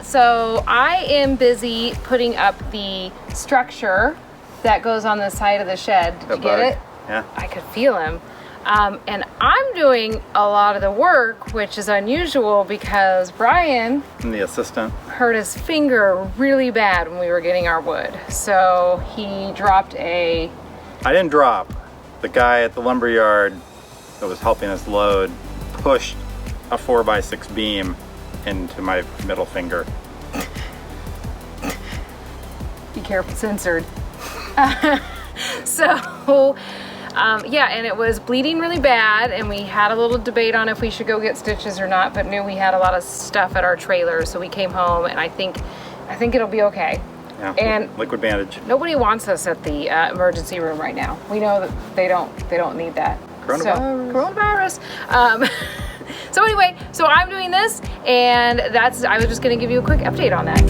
So I am busy putting up the structure that goes on the side of the shed. Did you get it? Yeah. I could feel him. And I'm doing a lot of the work, which is unusual because Brian, I'm the assistant, hurt his finger really bad when we were getting our wood. So he dropped I didn't drop. The guy at the lumber yard that was helping us load pushed a 4x6 beam into my middle finger. Be careful, censored. Yeah, and it was bleeding really bad, and we had a little debate on if we should go get stitches or not, but knew we had a lot of stuff at our trailer, so we came home, and I think it'll be okay. Yeah, and liquid bandage. Nobody wants us at the emergency room right now. We know that they don't need that. Coronavirus. Coronavirus. So anyway, so I'm doing this, and I was just gonna give you a quick update on that.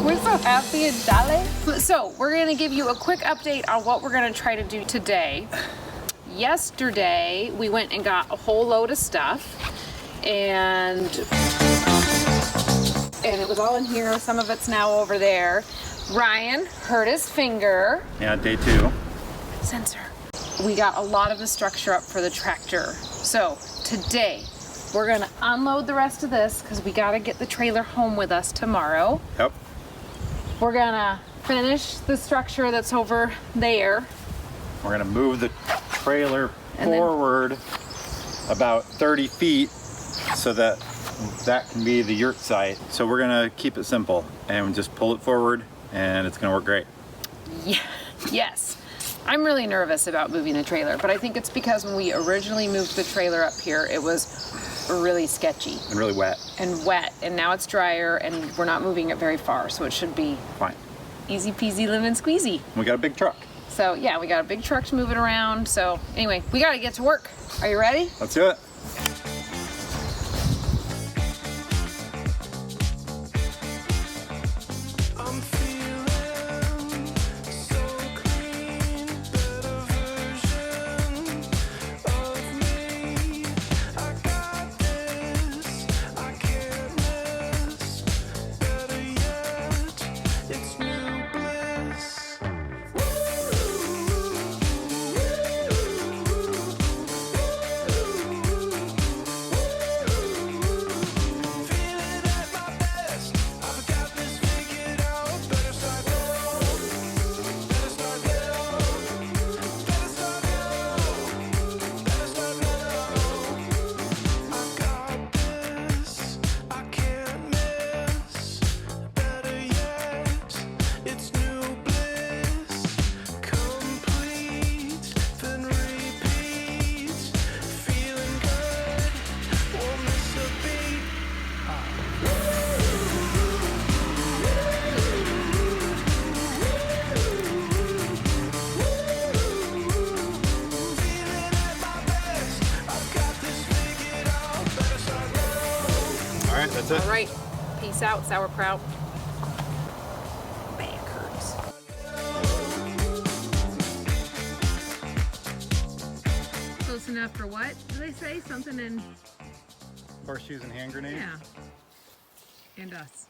We're so happy and jolly. So we're gonna give you a quick update on what we're gonna try to do today. Yesterday, we went and got a whole load of stuff, and it was all in here. Some of it's now over there. Ryan hurt his finger. Yeah, day 2. Sensor. We got a lot of the structure up for the tractor. So today, we're gonna unload the rest of this because we gotta get the trailer home with us tomorrow. Yep. We're gonna finish the structure that's over there. We're gonna move the trailer forward about 30 feet so that can be the yurt site. So we're gonna keep it simple and just pull it forward, and it's gonna work great. Yeah. Yes. I'm really nervous about moving the trailer, but I think it's because when we originally moved the trailer up here, it was really sketchy. And really wet. And now it's drier, and we're not moving it very far, so it should be fine. Easy peasy lemon squeezy. We got a big truck. So yeah, we got a big truck to move it around. So anyway, we gotta get to work. Are you ready? Let's do it. That's it. All right. Peace out, sauerkraut. Back hurts. Close enough for what? Do they say something in? Horseshoes and hand grenades? Yeah. And us.